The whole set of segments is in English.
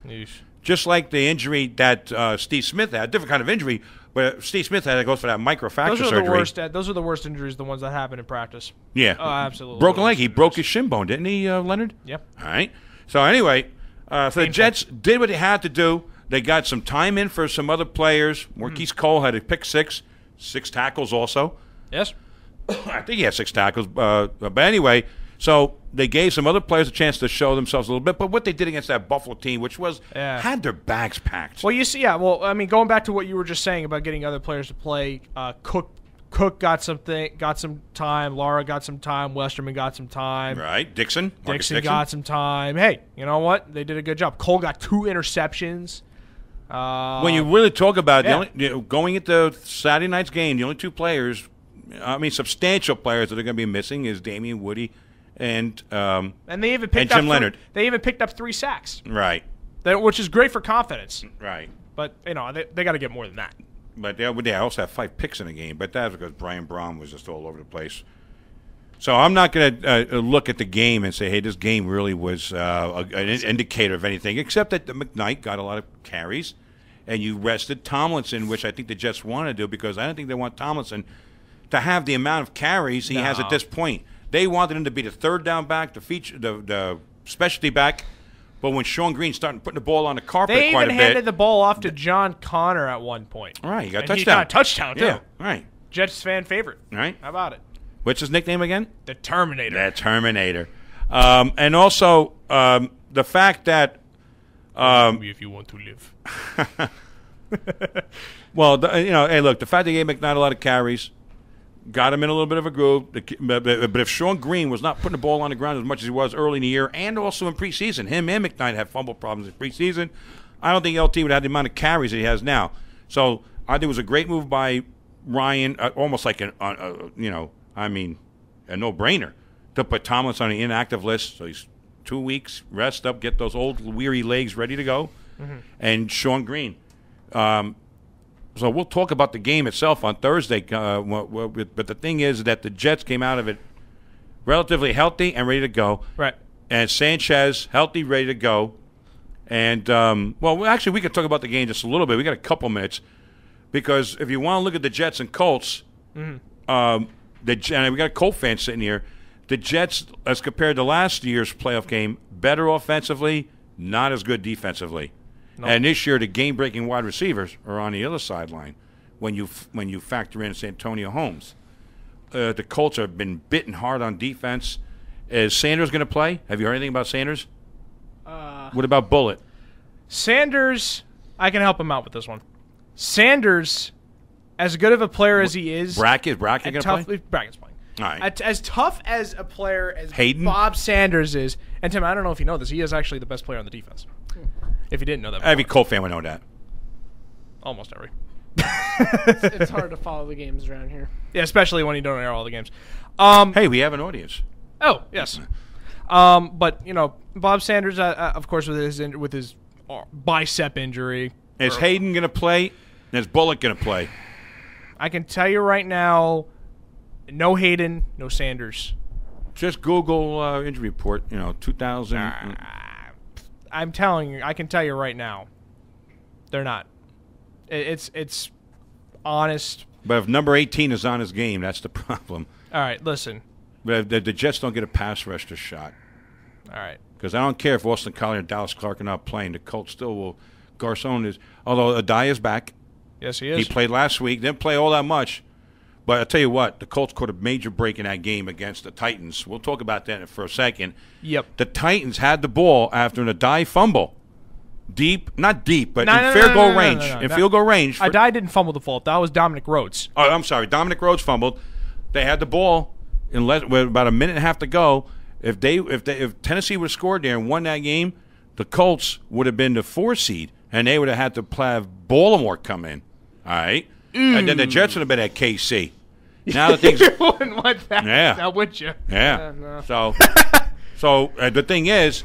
Yeesh. Just like the injury that Steve Smith had, a different kind of injury, but Steve Smith had to go for that microfracture surgery. Those are the worst injuries, the ones that happen in practice. Yeah. Oh, absolutely. Broken leg. He broke his shin bone, didn't he, Leonard? Yep. All right. So anyway, so the Jets did what they had to do. They got some time in for some other players. Marquise Cole had a pick six tackles also. Yes. I think he had 6 tackles. But anyway, so they gave some other players a chance to show themselves a little bit. But what they did against that Buffalo team, which was had their bags packed. Well, you see, well, I mean, going back to what you were just saying about getting other players to play, Cook got some time. Lara got some time. Westerman got some time. Right. Dixon got some time. Hey, you know what? They did a good job. Cole got 2 interceptions. When you really talk about it, going into Saturday night's game, the only 2 players, substantial players that are going to be missing is Damian Woody and they even picked Jim Leonard. They even picked up 3 sacks. Right. Which is great for confidence. Right. But, they got to get more than that. But they also have 5 picks in the game, but that's because Brian Braun was just all over the place. So I'm not going to look at the game and say, hey, this game really was an indicator of anything, except that McKnight got a lot of carries, and you rested Tomlinson, which I think the Jets want to do because I don't think they want Tomlinson to have the amount of carries he has at this point. They wanted him to be the third down back, the specialty back. But when Sean Green started putting the ball on the carpet quite a bit. They even handed the ball off to John Connor at one point. All right, he got a touchdown. He got a touchdown, too. Yeah, right. Jets fan favorite. Right. How about it? What's his nickname again? The Terminator. The Terminator. And also the fact that if you want to live. Well, hey, look, the fact they gave McKnight a lot of carries, got him in a little bit of a groove. But if Sean Green was not putting the ball on the ground as much as he was early in the year and also in preseason, him and McKnight had fumble problems in preseason, I don't think LT would have the amount of carries that he has now. So I think it was a great move by Ryan, almost like a no-brainer to put Tomlinson on the inactive list. So he's 2 weeks, rest up, get those old weary legs ready to go. And Sean Green. So we'll talk about the game itself on Thursday. But the thing is that the Jets came out of it relatively healthy and ready to go. Right. And Sanchez, healthy, ready to go. And, actually, we could talk about the game just a little bit. We got a couple minutes. Because if you want to look at the Jets and Colts, and we got a Colt fan sitting here, the Jets, as compared to last year's playoff game, better offensively, not as good defensively. No. And this year, the game-breaking wide receivers are on the other sideline when you factor in Santonio Holmes. The Colts have been bitten hard on defense. Is Sanders going to play? Have you heard anything about Sanders? What about Bullitt? Sanders, I can help him out with this one. Sanders, as good of a player as he is, Brackett going to play? Brackett's playing. All right. As tough as a player as Hayden? Bob Sanders is, and Tim, I don't know if you know this, he is actually the best player on the defense. If you didn't know that before. Every Colt fan would know that. Almost every. It's hard to follow the games around here. Yeah, especially when you don't air all the games. Hey, we have an audience. Oh, yes. But, Bob Sanders, of course, with his bicep injury. Is Hayden going to play? And is Bullock going to play? I can tell you right now, no Hayden, no Sanders. Just Google injury report, 2000. I'm telling you, I can tell you right now, they're not. It's honest. But if number 18 is on his game, that's the problem. All right, listen. But the Jets don't get a pass rusher shot. All right. Because I don't care if Austin Collier and Dallas Clark are not playing. The Colts still will. Garcon is. Although Adai is back. Yes, he is. He played last week. Didn't play all that much. But I'll tell you what, the Colts caught a major break in that game against the Titans. We'll talk about that for a second. Yep. The Titans had the ball after an Adai fumble. Not deep, but in field goal range. In field goal range. Adai didn't fumble the fault. That was Dominic Rhodes. Oh, I'm sorry. Dominic Rhodes fumbled. They had the ball with about a minute and a half to go. If Tennessee would have scored there and won that game, the Colts would have been the 4 seed, and they would have had to have Baltimore come in. All right? And then the Jets would have been at KC. Now the things you wouldn't want that. Yeah. Now would you? Yeah. No. So the thing is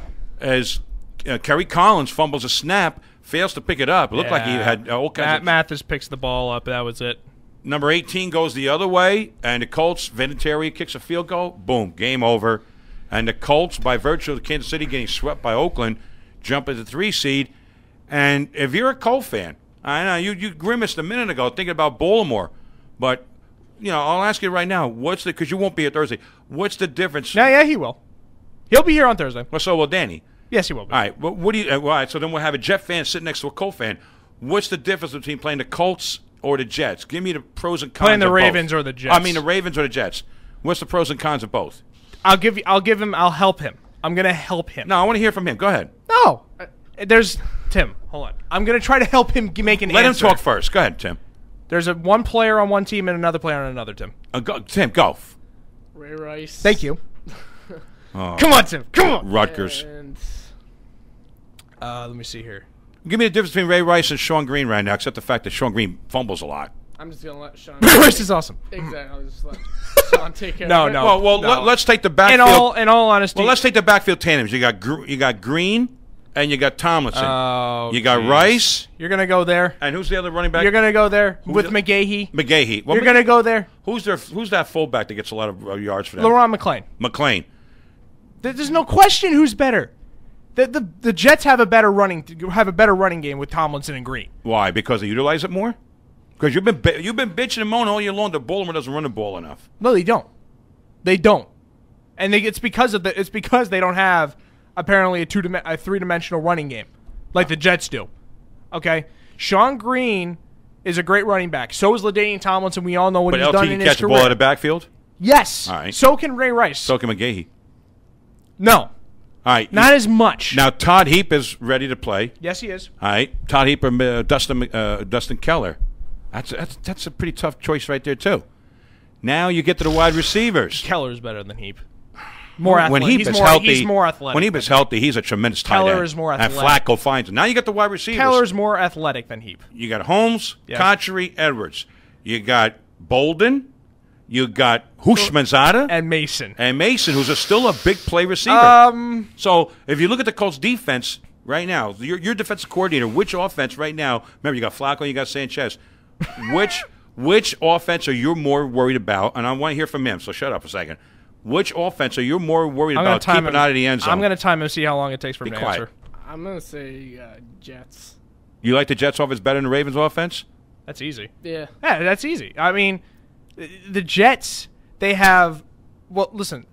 Kerry Collins fumbles a snap, fails to pick it up. It looked like he had all kinds of. Mathis picks the ball up. That was it. Number 18 goes the other way, and the Colts, Vinatieri kicks a field goal. Boom, game over. And the Colts, by virtue of Kansas City getting swept by Oakland, jump as a 3 seed. And if you're a Colt fan, I know you grimaced a minute ago thinking about Baltimore, but I'll ask you right now, because you won't be here Thursday. What's the difference? Yeah, he will. He'll be here on Thursday. Well, so will Danny. Yes, he will be. All right. Well, what do you? All right. So then we'll have a Jet fan sitting next to a Colt fan. What's the difference between playing the Colts or the Jets? Give me the pros and cons. Playing the of Ravens both. or the Jets. I mean, the Ravens or the Jets. What's the pros and cons of both? I'll help him. I'm gonna help him. No, I want to hear from him. Go ahead. No, there's Tim. Hold on. I'm gonna try to help him make an answer. Let him talk first. Go ahead, Tim. There's one player on one team and another player on another. Tim. Tim, go. Ray Rice. Thank you. Come on, Tim. Come on. Rutgers. And Let me see here. Give me the difference between Ray Rice and Sean Green right now, except the fact that Sean Green fumbles a lot. I'm just gonna let Sean. Ray Rice is awesome. Exactly. I'll just let Sean take care. No, of it. no. Well, No. let's take the backfield. In all honesty, Well, let's take the backfield tandems. You got Green and you got Tomlinson. Oh, you got geez. Rice. You're gonna go there. And who's the other running back? You're gonna go there with the- McGahee. McGahee. Well, You're gonna go there. Who's that fullback that gets a lot of yards for them? LaRon McClain. McLean. There's no question who's better. The Jets have a better running game with Tomlinson and Green. Why? Because they utilize it more? Because you've been bitching and moaning all year long that Baltimore doesn't run the ball enough. No, they don't. They don't. And it's because they don't have apparently a three-dimensional running game like the Jets do. Okay? Sean Green is a great running back. So is LaDainian Tomlinson. We all know what But he's LT done can in his catch the career. ball out of the backfield? Yes. All right. So can Ray Rice. So can McGahee. No. All right. Not as much. Now, Todd Heap is ready to play. Yes, he is. All right. Todd Heap or Dustin Keller. That's a pretty tough choice right there, too. Now you get to the wide receivers. Keller's better than Heap. More athletic. When Heap he's is more, healthy, he's more athletic. When Heap is healthy, he's a tremendous tight end. Keller is more athletic. And Flacco finds him. Now you got the wide receivers. Keller's more athletic than Heap. You got Holmes, Yes. Conchery, Edwards. You got Bolden. You got Hushmanzada And Mason. and Mason, who's still a big play receiver. So if you look at the Colts defense right now, your defensive coordinator, which offense right now? Remember, you got Flacco, you got Sanchez. Which offense are you more worried about? And I want to hear from him. So shut up a second. Which offense are you more worried about keeping out of the end zone? I'm going to time him and see how long it takes for him to quiet. answer. I'm gonna say Jets. You like the Jets offense better than the Ravens offense? That's easy. Yeah. Yeah, that's easy. I mean, the Jets, they have – well, listen,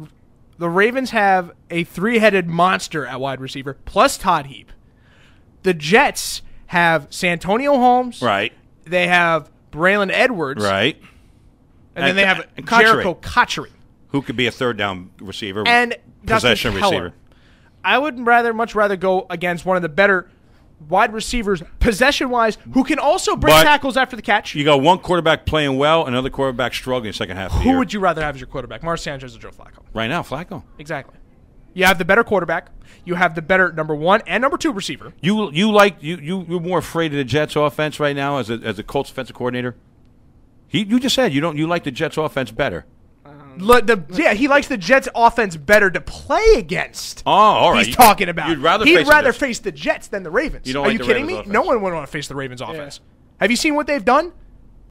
the Ravens have a three-headed monster at wide receiver plus Todd Heap. The Jets have Santonio Holmes. Right. They have Braylon Edwards. Right. And then they have and Conchery, Jericho Cotchery. who could be a third down receiver And possession Dustin Keller. receiver. I would much rather go against one of the better wide receivers, possession-wise, who can also break But tackles after the catch. You got one quarterback playing well, another quarterback struggling in the second half of the year. Who would you rather have as your quarterback, Mark Sanchez or Joe Flacco? Right now, Flacco. Exactly. You have the better quarterback. You have the better number one and number two receiver. You're more afraid of the Jets offense right now as a Colts offensive coordinator? You just said you like the Jets offense better. He likes the Jets offense better to play against. Oh, all right. He's talking about. You'd rather face the Jets than the Ravens. You don't Are like you the kidding Ravens me? offense. No one would want to face the Ravens offense. Have you seen what they've done?